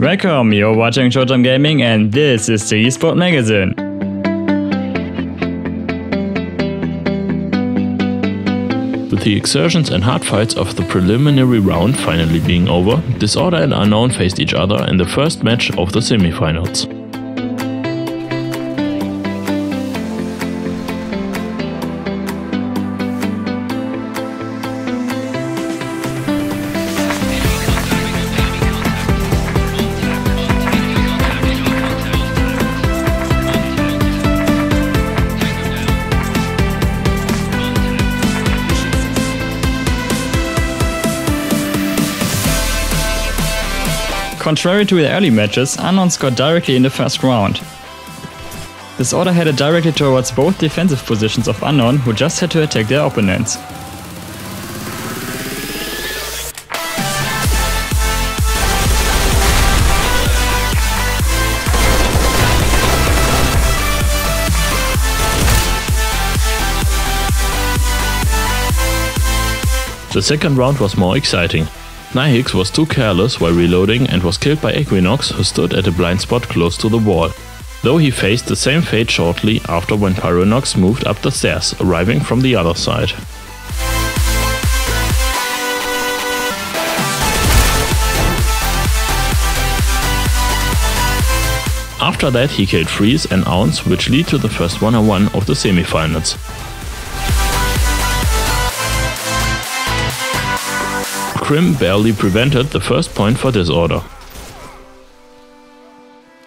Welcome, you're watching Showtime Gaming and this is the eSport magazine. With the exertions and hard fights of the preliminary round finally being over, Disorder and Unknown faced each other in the first match of the semifinals. Contrary to the early matches, Unknown scored directly in the first round. Disorder headed directly towards both defensive positions of Unknown, who just had to attack their opponents. The second round was more exciting. Nihix was too careless while reloading and was killed by Equinox, who stood at a blind spot close to the wall, though he faced the same fate shortly after when Pyronox moved up the stairs, arriving from the other side. After that he killed Freeze and Ounce, which lead to the first 1-on-1 of the semifinals. Crim barely prevented the first point for Disorder.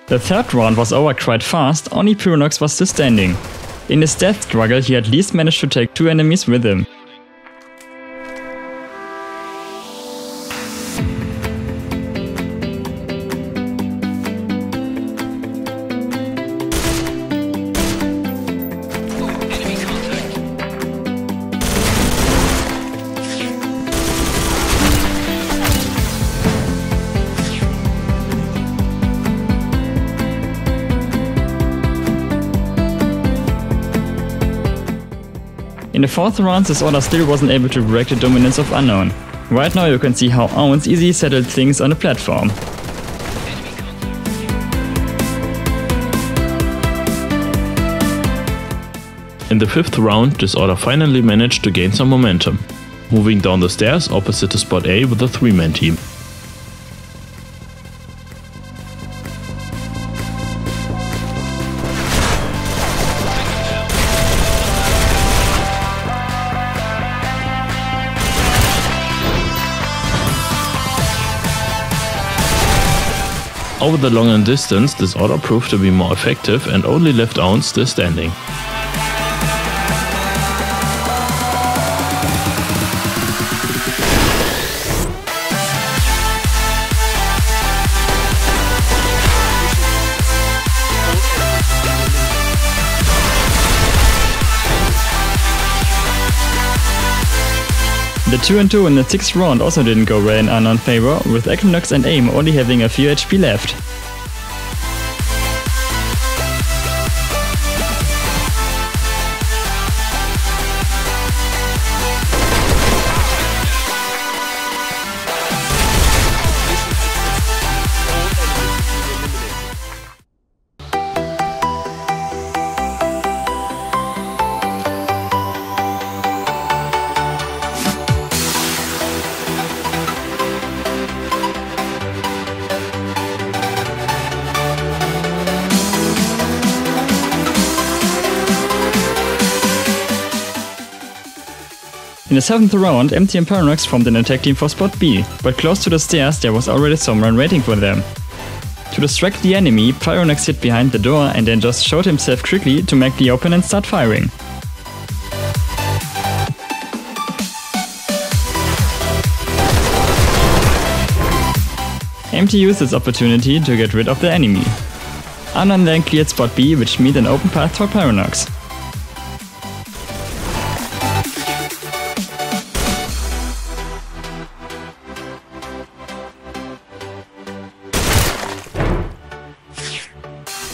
The third round was over quite fast, only Pyronox was still standing. In his death struggle he at least managed to take 2 enemies with him. In the fourth round, Disorder still wasn't able to break the dominance of Unknown. Right now you can see how Ounce easily settled things on the platform. In the fifth round, Disorder finally managed to gain some momentum, moving down the stairs opposite to spot A with a 3-man team. Over the long and distance, Disorder proved to be more effective and only left Ounce still standing. The 2-2 in the sixth round also didn't go well in Unknown favor, with Equinox and AIM only having a few HP left. In the seventh round, MT and Pyronox formed an attack team for spot B, but close to the stairs there was already someone waiting for them. To distract the enemy, Pyronox hid behind the door and then just showed himself quickly to make the opponent start firing. MT used this opportunity to get rid of the enemy. Unknown then cleared spot B, which meant an open path for Pyronox.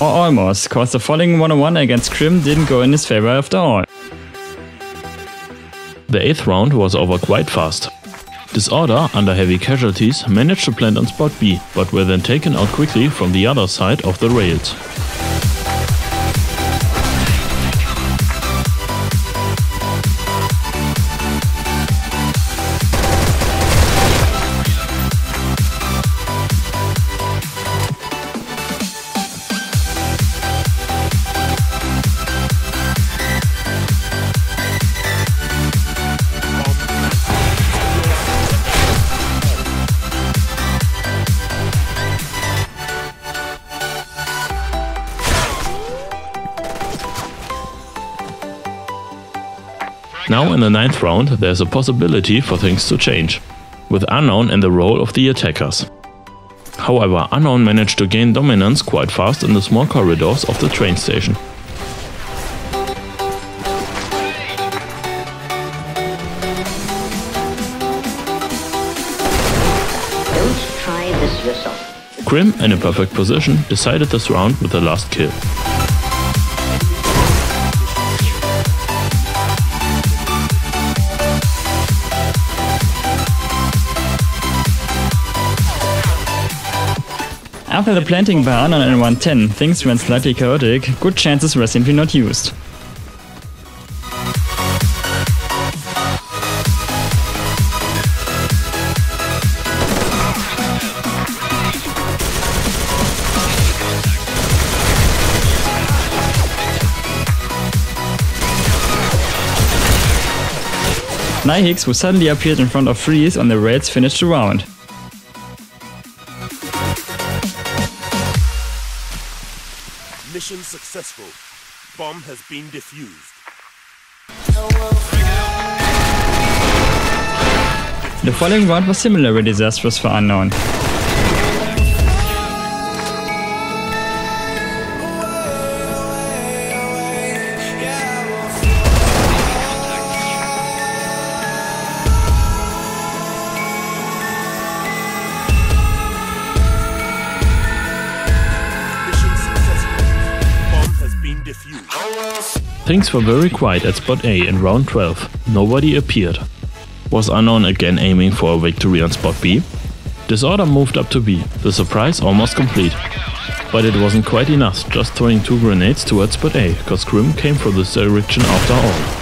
Or almost, cause the falling 1-on-1 against Crim didn't go in his favor after all. The 8th round was over quite fast. Disorder, under heavy casualties, managed to plant on spot B, but were then taken out quickly from the other side of the rails. Now in the 9th round there's a possibility for things to change, with Unknown in the role of the attackers. However, Unknown managed to gain dominance quite fast in the small corridors of the train station. Don't try this yourself. Grim, in a perfect position, decided this round with the last kill. After the planting by Unknown in 110, things went slightly chaotic, good chances were simply not used. Nihix, who suddenly appeared in front of Freeze on the rails, finished the round. Mission successful. Bomb has been defused. The following round was similarly disastrous for Unknown. Things were very quiet at spot A in round 12. Nobody appeared. Was Unknown again aiming for a victory on spot B? Disorder moved up to B, the surprise almost complete. But it wasn't quite enough, just throwing 2 grenades towards spot A, cause Grim came from this direction after all.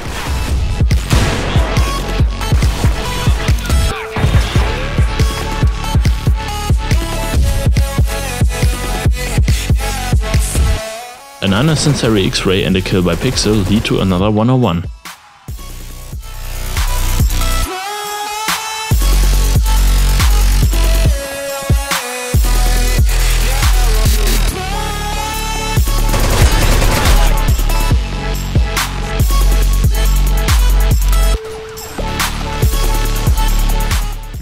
An unnecessary X-ray and a kill by Pixel lead to another 1-on-1.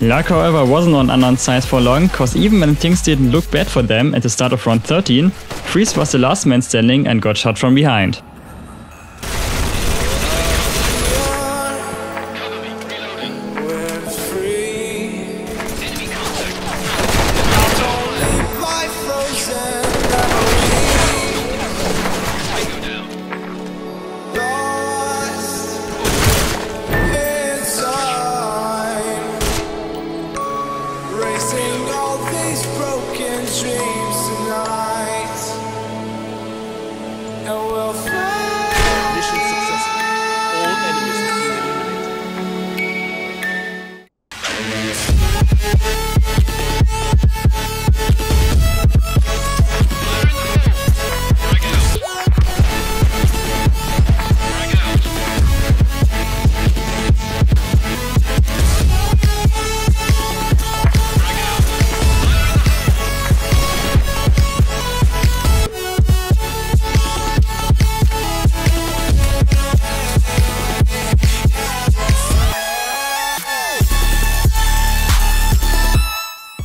Luck, however, wasn't on Unknown's side for long, cause even when things didn't look bad for them at the start of round 13, Freeze was the last man standing and got shot from behind.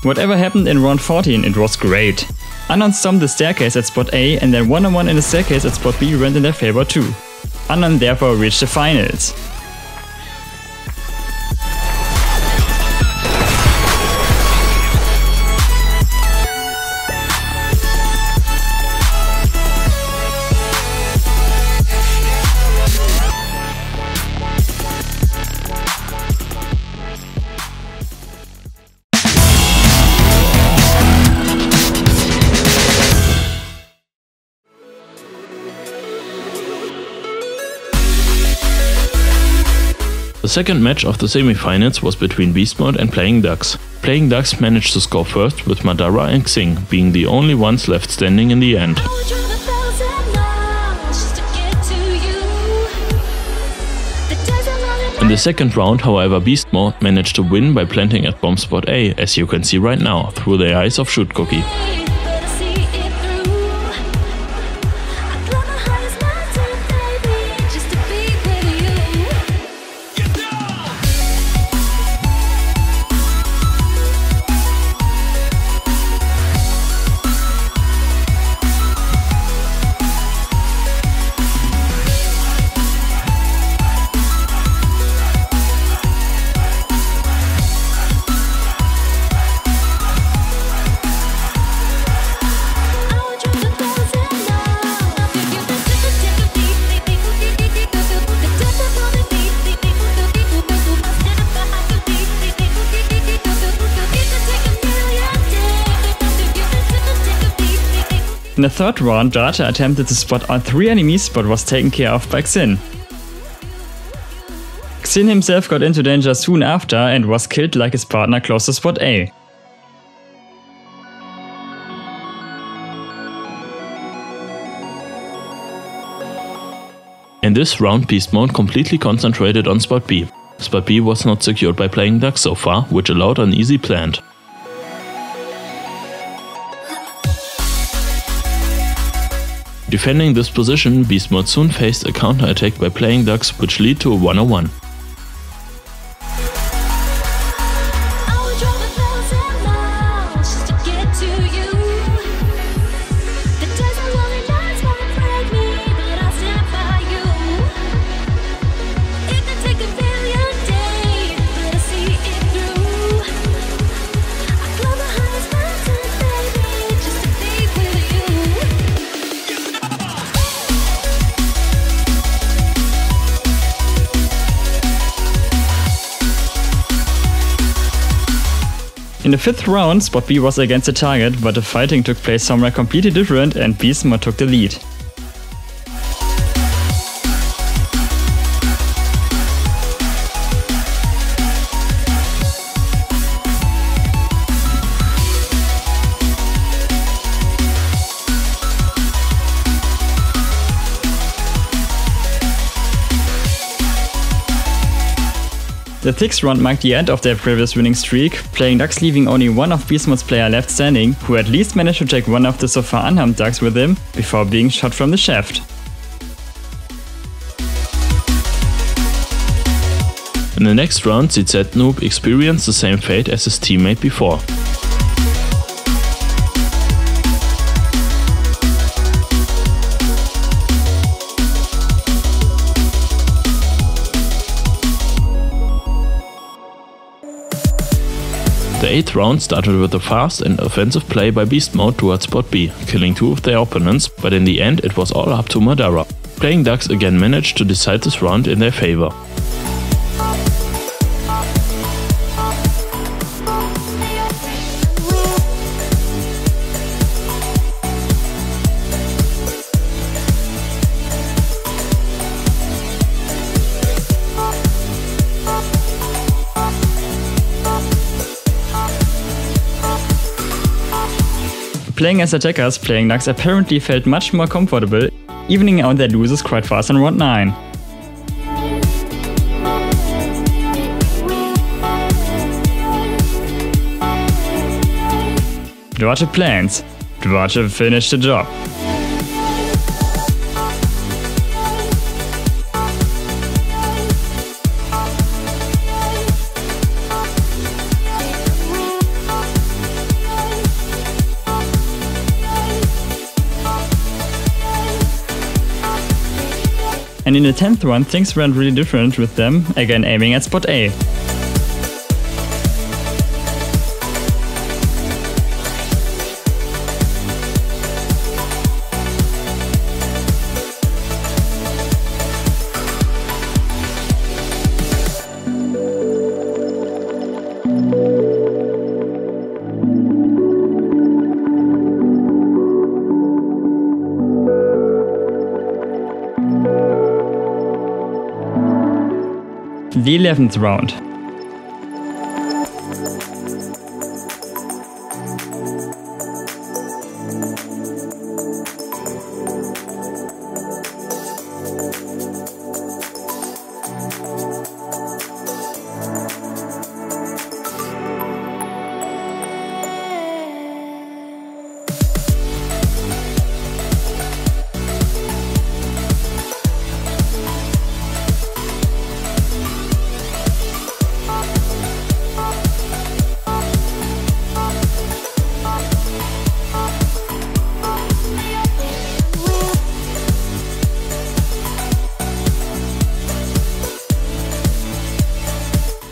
Whatever happened in round 14, it was great. Unknown stormed the staircase at spot A and then 1-on-1 in the staircase at spot B went in their favor too. Unknown therefore reached the finals. The second match of the semi-finals was between Beast Mode and Playing Ducks. Playing Ducks managed to score first, with Madara and Xing being the only ones left standing in the end. In the second round, however, Beast Mode managed to win by planting at bomb spot A, as you can see right now, through the eyes of Shoot Cookie. In the third round, Data attempted to spot all 3 enemies but was taken care of by Xin. Xin himself got into danger soon after and was killed like his partner close to spot A. In this round, Beast Mode completely concentrated on spot B. Spot B was not secured by Playing Ducks so far, which allowed an easy plant. Defending this position, Beast Mode soon faced a counter-attack by Playing Ducks, which led to a 1-on-1. In the 5th round, Spot B was against the target, but the fighting took place somewhere completely different and Beast Mode took the lead. The 6th round marked the end of their previous winning streak, Playing Ducks leaving only one of Beast Mode's player left standing, who at least managed to take one of the so far unharmed ducks with him before being shot from the shaft. In the next round, ZZ Noob experienced the same fate as his teammate before. The 8th round started with a fast and offensive play by Beast Mode towards Spot B, killing 2 of their opponents, but in the end it was all up to Madara. Playing Ducks again managed to decide this round in their favor. Playing as attackers, Playing Ducks apparently felt much more comfortable, evening out their losses quite fast in round 9. Duarte plans. Duarte finished the job. And in the 10th round things went really different with them, again aiming at spot A. the 11th round.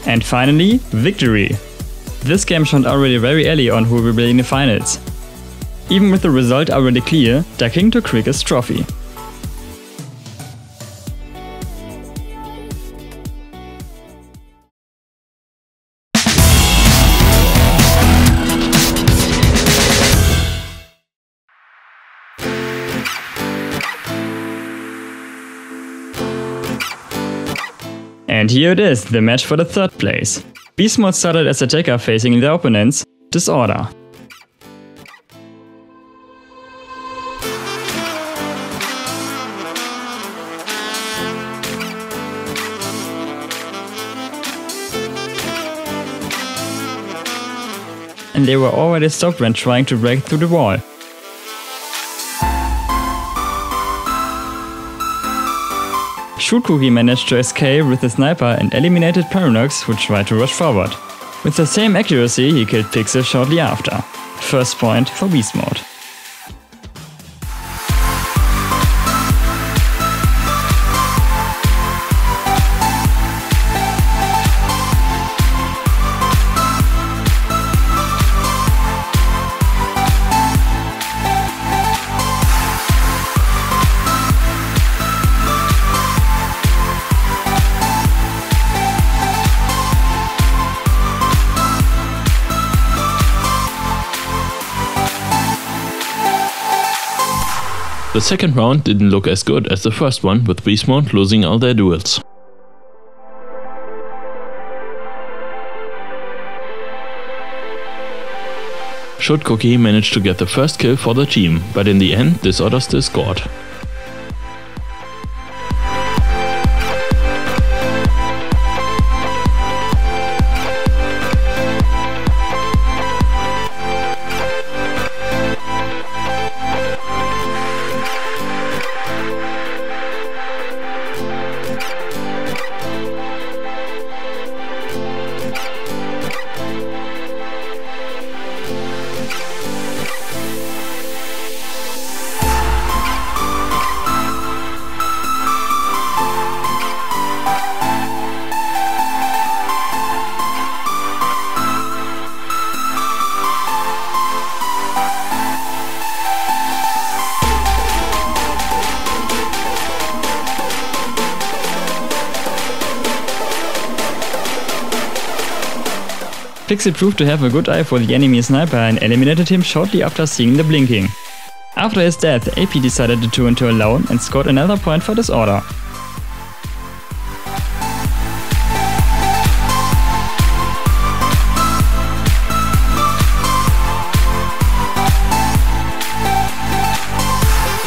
And finally, victory! This game showed already very early on who will be in the finals. Even with the result already clear, the king took quickest trophy. And here it is, the match for the 3rd place. Beast Mode started as attacker facing their opponents, Disorder. And they were already stopped when trying to break through the wall. Cookie managed to escape with the sniper and eliminated Pyronox, who tried to rush forward. With the same accuracy, he killed Pixel shortly after. First point for Beast Mode. The second round didn't look as good as the first one, with Beast Mode losing all their duels. Cookie managed to get the first kill for the team, but in the end Disorder still scored. Pixel proved to have a good eye for the enemy sniper and eliminated him shortly after seeing the blinking. After his death, AP decided to 2-2 alone and scored another point for Disorder.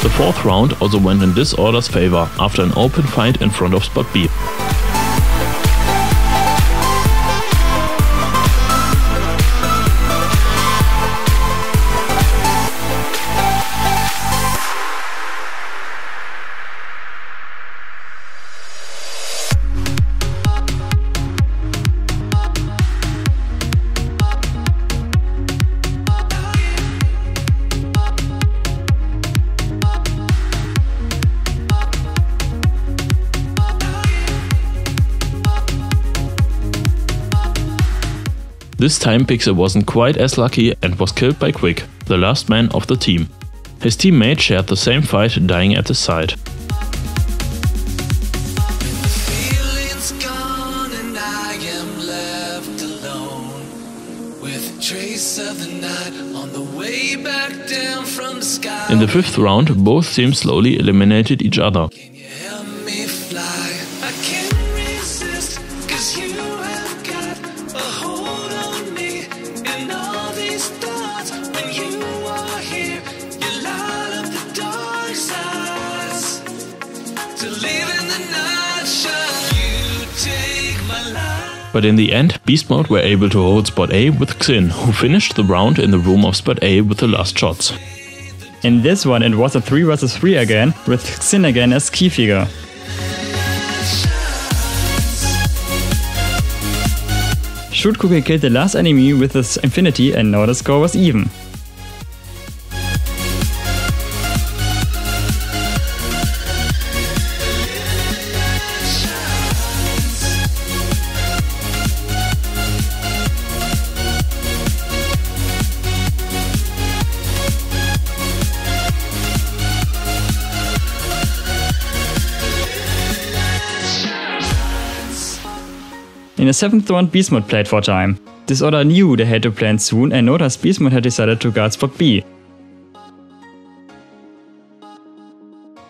The 4th round also went in Disorder's favor after an open fight in front of Spot B. This time Pixel wasn't quite as lucky and was killed by Quick, the last man of the team. His teammate shared the same fight, dying at his side. In the 5th round, both teams slowly eliminated each other. But in the end, Beast Mode were able to hold Spot A with Xin, who finished the round in the room of Spot A with the last shots. In this one it was a 3 vs 3 again, with Xin again as key figure. Shoot Cookie killed the last enemy with his Infinity and now the score was even. In the 7th round, Beast Mode played for time. Disorder knew they had to plan soon and noticed Beast Mode had decided to guard Spot B.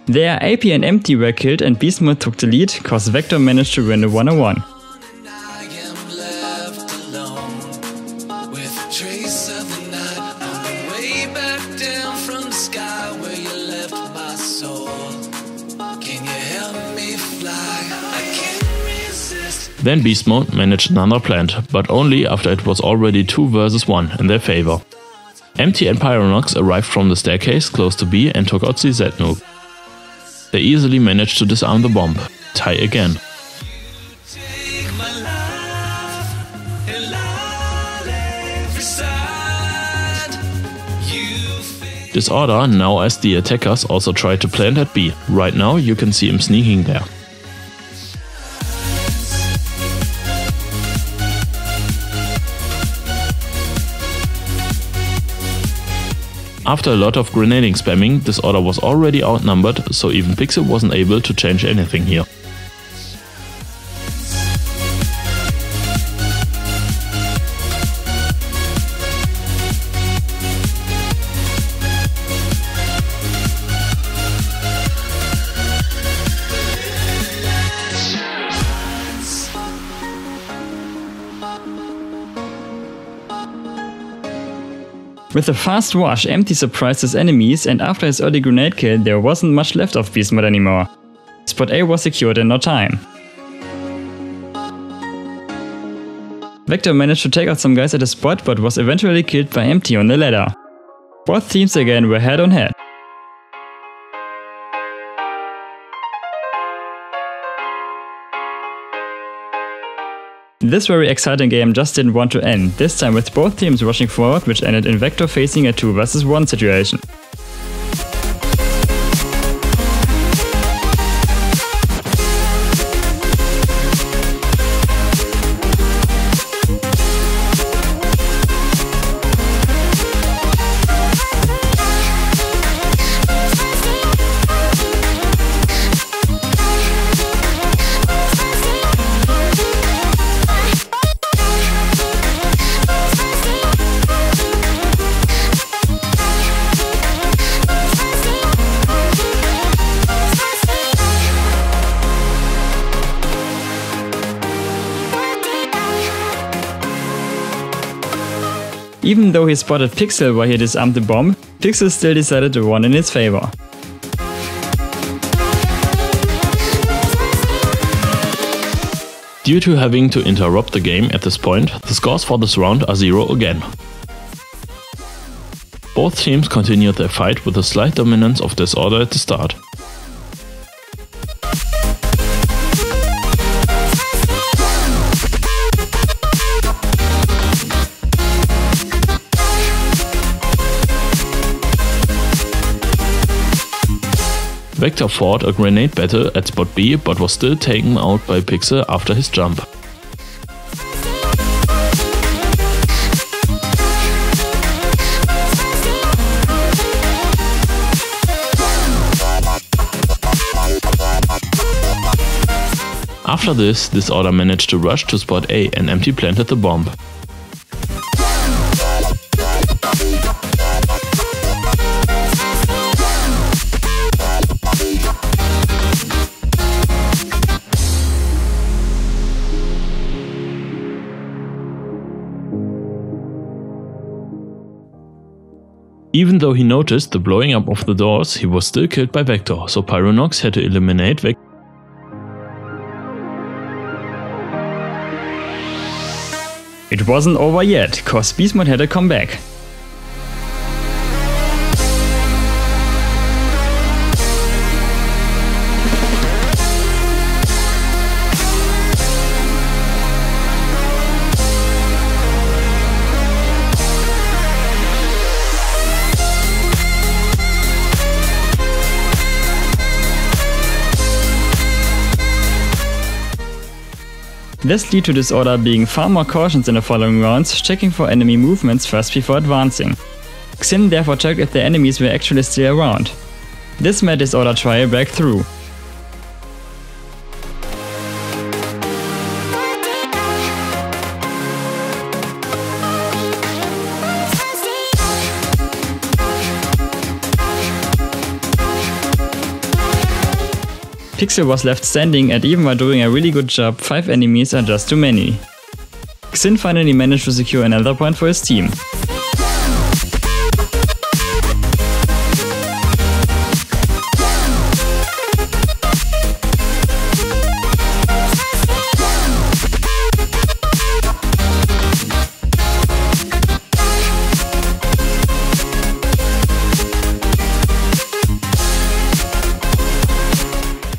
There, AP and Empty were killed and Beast Mode took the lead, cause Vector managed to win the 1-on-1. Then Beast Mode managed another plant, but only after it was already 2 vs 1 in their favor. Empty and Pyronox arrived from the staircase close to B and took out the Z-nuke. They easily managed to disarm the bomb. Tie again. Disorder, now as the attackers, also tried to plant at B. Right now you can see him sneaking there. After a lot of grenading spamming, Disorder was already outnumbered, so even Pixel wasn't able to change anything here. With a fast rush, Empty surprised his enemies, and after his early grenade kill there wasn't much left of Beast Mode anymore. Spot A was secured in no time. Vector managed to take out some guys at a spot but was eventually killed by Empty on the ladder. Both teams again were head on head. This very exciting game just didn't want to end, this time with both teams rushing forward, which ended in Vector facing a 2 vs 1 situation. Even though he spotted Pixel while he disarmed the bomb, Pixel still decided to run in his favor. Due to having to interrupt the game at this point, the scores for this round are 0 again. Both teams continued their fight with a slight dominance of Disorder at the start. Vector fought a grenade battle at Spot B but was still taken out by Pixel after his jump. After this, Disorder managed to rush to Spot A and Empty planted the bomb. Even though he noticed the blowing up of the doors, he was still killed by Vector, so Pyronox had to eliminate Vector. It wasn't over yet, cause Beast Mode had to come back. This led to Disorder being far more cautious in the following rounds, checking for enemy movements first before advancing. Xin therefore checked if the enemies were actually still around. This made Disorder try a breakthrough. Pixel was left standing, and even while doing a really good job, 5 enemies are just too many. Xin finally managed to secure another point for his team.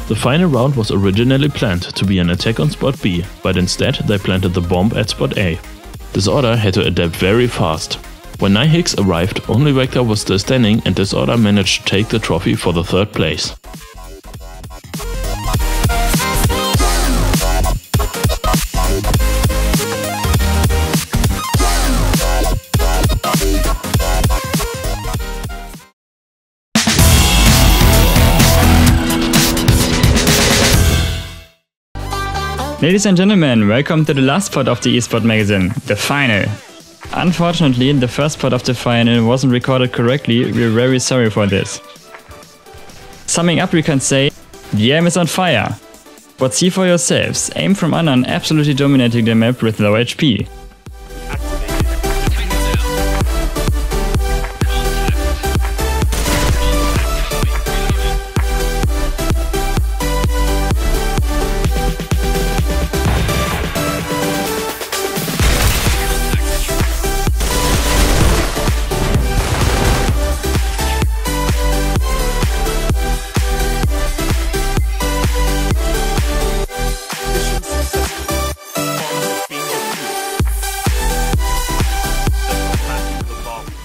The final round was originally planned to be an attack on Spot B, but instead they planted the bomb at Spot A. Disorder had to adapt very fast. When Nihix arrived, only Vector was still standing and Disorder managed to take the trophy for the 3rd place. Ladies and gentlemen, welcome to the last part of the eSport magazine, the final. Unfortunately, the first part of the final wasn't recorded correctly, we're very sorry for this. Summing up, we can say, the aim is on fire. But see for yourselves, aim from Unknown absolutely dominating the map with low HP.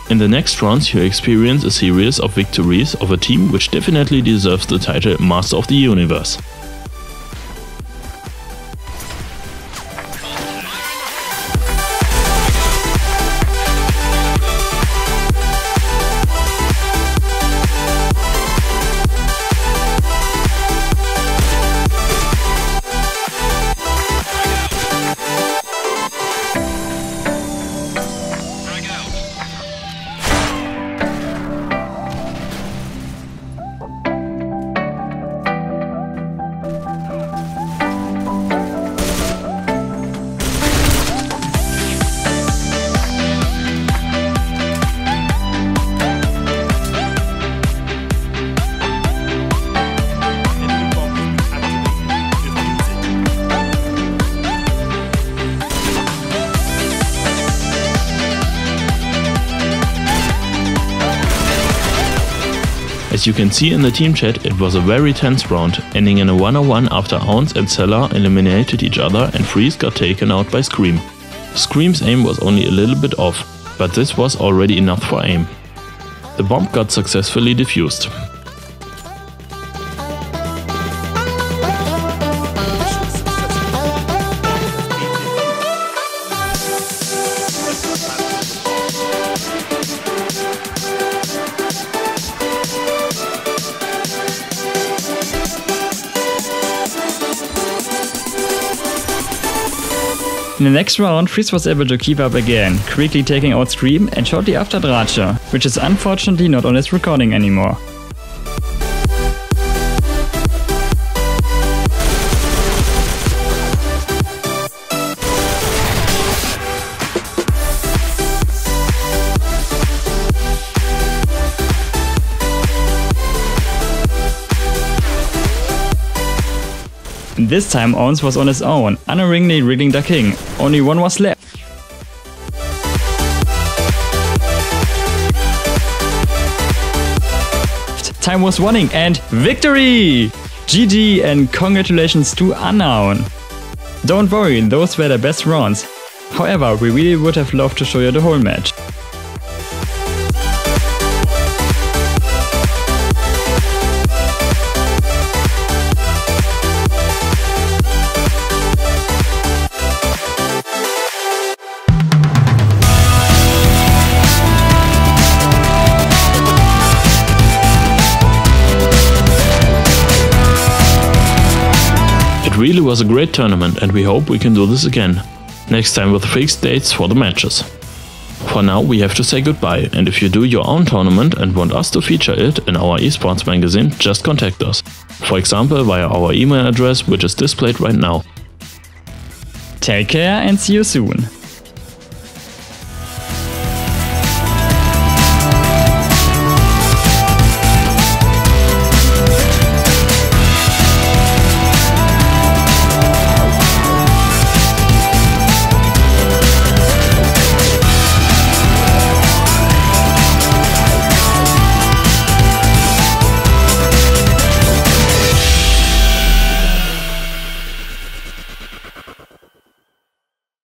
In the next rounds you experience a series of victories of a team which definitely deserves the title Master of the Universe. As you can see in the team chat, it was a very tense round, ending in a 1-on-1 after Ounce and Cellar eliminated each other and Freeze got taken out by Scream. Scream's aim was only a little bit off, but this was already enough for aim. The bomb got successfully defused. In the next round, Freeze was able to keep up again, quickly taking out Scream and shortly after Drache, which is unfortunately not on his recording anymore. This time Owens was on his own, unerringly rigging the king. Only one was left. Time was running and victory! GG and congratulations to Unknown. Don't worry, those were the best rounds. However, we really would have loved to show you the whole match. It really was a great tournament and we hope we can do this again. Next time with fixed dates for the matches. For now we have to say goodbye, and if you do your own tournament and want us to feature it in our esports magazine, just contact us. For example via our email address which is displayed right now. Take care and see you soon.